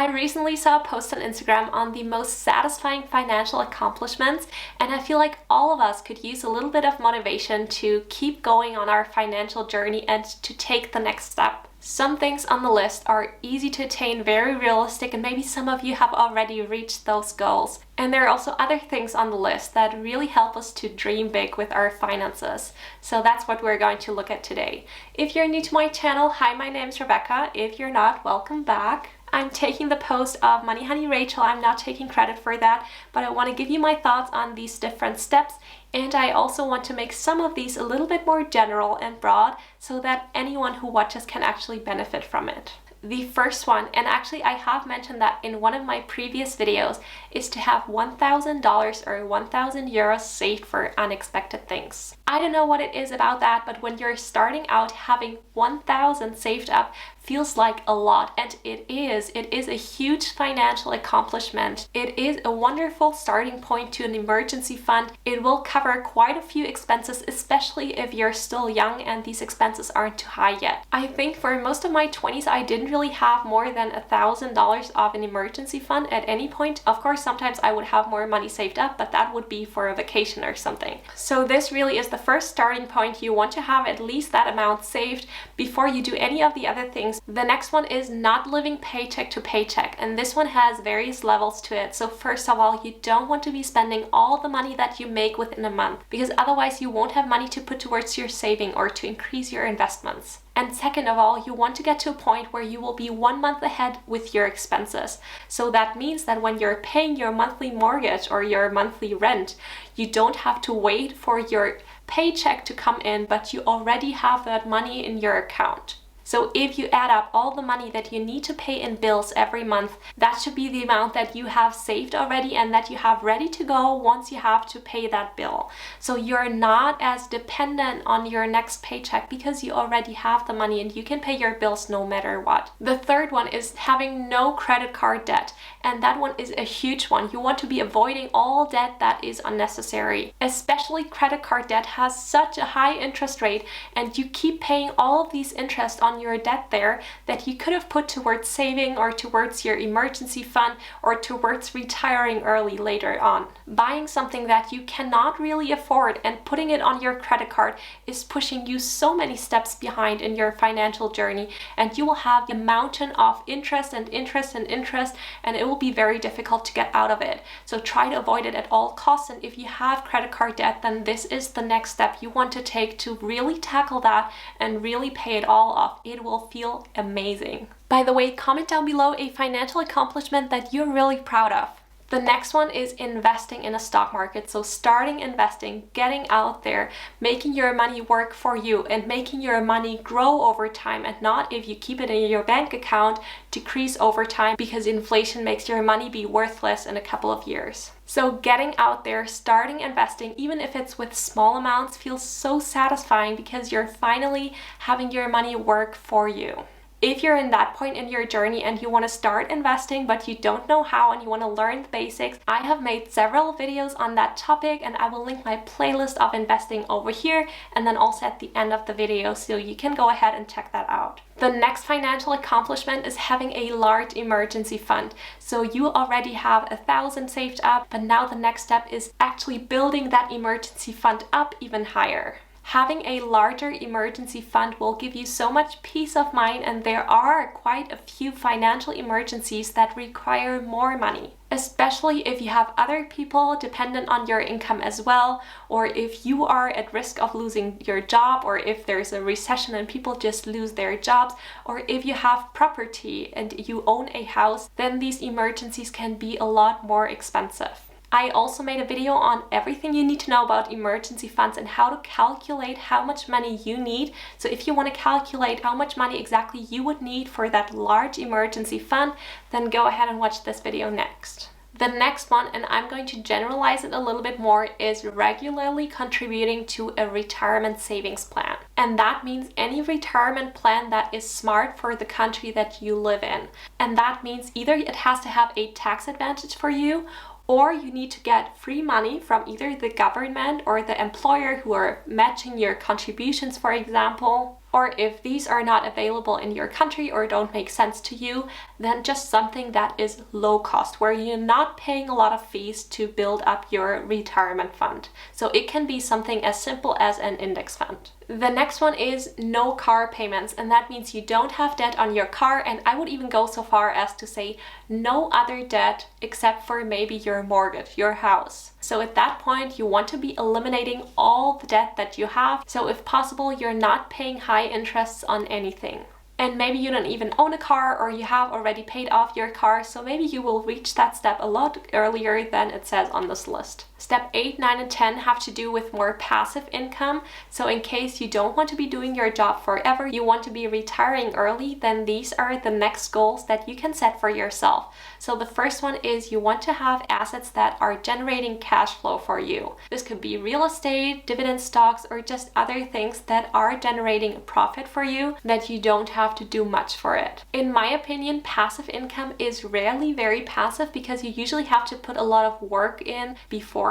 I recently saw a post on Instagram on the most satisfying financial accomplishments, and I feel like all of us could use a little bit of motivation to keep going on our financial journey and to take the next step. Some things on the list are easy to attain, very realistic, and maybe some of you have already reached those goals. And there are also other things on the list that really help us to dream big with our finances. So that's what we're going to look at today. If you're new to my channel, hi, my name is Rebecca. If you're not, welcome back. I'm taking the post of Money Honey Rachel. I'm not taking credit for that, but I want to give you my thoughts on these different steps. And I also want to make some of these a little bit more general and broad so that anyone who watches can actually benefit from it. The first one, and actually I have mentioned that in one of my previous videos, is to have $1,000 or 1,000 euros saved for unexpected things. I don't know what it is about that, but when you're starting out, having 1,000 saved up feels like a lot, and it is a huge financial accomplishment. It is a wonderful starting point to an emergency fund. It will cover quite a few expenses, especially if you're still young and these expenses aren't too high yet. I think for most of my 20s, I didn't really have more than $1,000 of an emergency fund at any point. Of course, sometimes I would have more money saved up, but that would be for a vacation or something. So this really is the first starting point. You want to have at least that amount saved before you do any of the other things. The next one is not living paycheck to paycheck, and this one has various levels to it. So first of all, you don't want to be spending all the money that you make within a month, because otherwise you won't have money to put towards your saving or to increase your investments. And second of all, you want to get to a point where you will be 1 month ahead with your expenses. So that means that when you're paying your monthly mortgage or your monthly rent, you don't have to wait for your paycheck to come in, but you already have that money in your account. So if you add up all the money that you need to pay in bills every month, that should be the amount that you have saved already and that you have ready to go once you have to pay that bill. So you're not as dependent on your next paycheck because you already have the money and you can pay your bills no matter what. The third one is having no credit card debt. And that one is a huge one. You want to be avoiding all debt that is unnecessary. Especially credit card debt has such a high interest rate, and you keep paying all of these interest on your debt there that you could have put towards saving or towards your emergency fund or towards retiring early later on. Buying something that you cannot really afford and putting it on your credit card is pushing you so many steps behind in your financial journey, and you will have a mountain of interest and interest and interest, and it will be very difficult to get out of it. So try to avoid it at all costs, and if you have credit card debt, then this is the next step you want to take to really tackle that and really pay it all off. It will feel amazing. By the way, comment down below a financial accomplishment that you're really proud of. The next one is investing in a stock market. So starting investing, getting out there, making your money work for you and making your money grow over time, and not, if you keep it in your bank account, decrease over time because inflation makes your money be worthless in a couple of years. So getting out there, starting investing, even if it's with small amounts, feels so satisfying because you're finally having your money work for you. If you're in that point in your journey and you want to start investing but you don't know how and you want to learn the basics, I have made several videos on that topic, and I will link my playlist of investing over here and then also at the end of the video, so you can go ahead and check that out. The next financial accomplishment is having a large emergency fund. So you already have 1,000 saved up, but now the next step is actually building that emergency fund up even higher. Having a larger emergency fund will give you so much peace of mind, and there are quite a few financial emergencies that require more money. Especially if you have other people dependent on your income as well, or if you are at risk of losing your job, or if there's a recession and people just lose their jobs, or if you have property and you own a house, then these emergencies can be a lot more expensive. I also made a video on everything you need to know about emergency funds and how to calculate how much money you need. So if you want to calculate how much money exactly you would need for that large emergency fund, then go ahead and watch this video next. The next one, and I'm going to generalize it a little bit more, is regularly contributing to a retirement savings plan. And that means any retirement plan that is smart for the country that you live in. And that means either it has to have a tax advantage for you, or you need to get free money from either the government or the employer who are matching your contributions, for example. Or if these are not available in your country or don't make sense to you, then just something that is low cost, where you're not paying a lot of fees to build up your retirement fund. So it can be something as simple as an index fund. The next one is no car payments, and that means you don't have debt on your car, and I would even go so far as to say no other debt except for maybe your mortgage, your house. So at that point, you want to be eliminating all the debt that you have. So if possible, you're not paying high interests on anything. And maybe you don't even own a car, or you have already paid off your car, so maybe you will reach that step a lot earlier than it says on this list. Step 8, 9, and 10 have to do with more passive income. So in case you don't want to be doing your job forever, you want to be retiring early, then these are the next goals that you can set for yourself. So the first one is you want to have assets that are generating cash flow for you. This could be real estate, dividend stocks, or just other things that are generating a profit for you that you don't have to do much for it. In my opinion, passive income is rarely very passive because you usually have to put a lot of work in beforehand,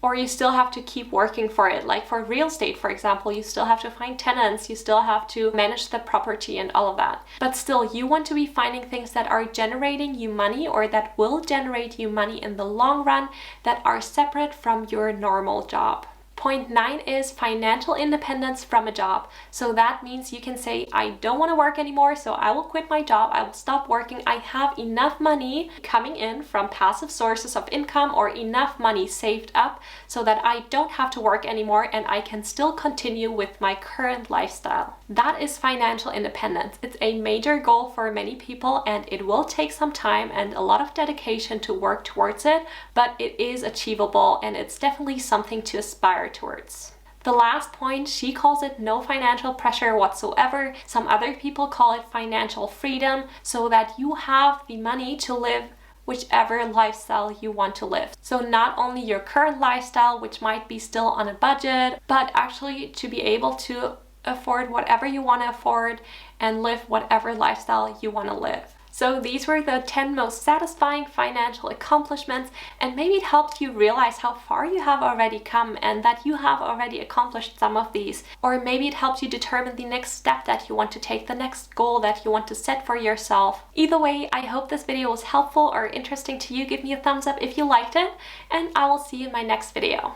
or you still have to keep working for it. Like for real estate, for example, you still have to find tenants, you still have to manage the property and all of that. But still, you want to be finding things that are generating you money, or that will generate you money in the long run, that are separate from your normal job. Point 9 is financial independence from a job. So that means you can say, I don't want to work anymore, so I will quit my job, I will stop working. I have enough money coming in from passive sources of income, or enough money saved up so that I don't have to work anymore and I can still continue with my current lifestyle. That is financial independence. It's a major goal for many people, and it will take some time and a lot of dedication to work towards it, but it is achievable, and it's definitely something to aspire towards. The last point, she calls it no financial pressure whatsoever. Some other people call it financial freedom, so that you have the money to live whichever lifestyle you want to live. So not only your current lifestyle, which might be still on a budget, but actually to be able to afford whatever you want to afford and live whatever lifestyle you want to live. So these were the 10 most satisfying financial accomplishments, and maybe it helped you realize how far you have already come and that you have already accomplished some of these. Or maybe it helped you determine the next step that you want to take, the next goal that you want to set for yourself. Either way, I hope this video was helpful or interesting to you. Give me a thumbs up if you liked it, and I will see you in my next video.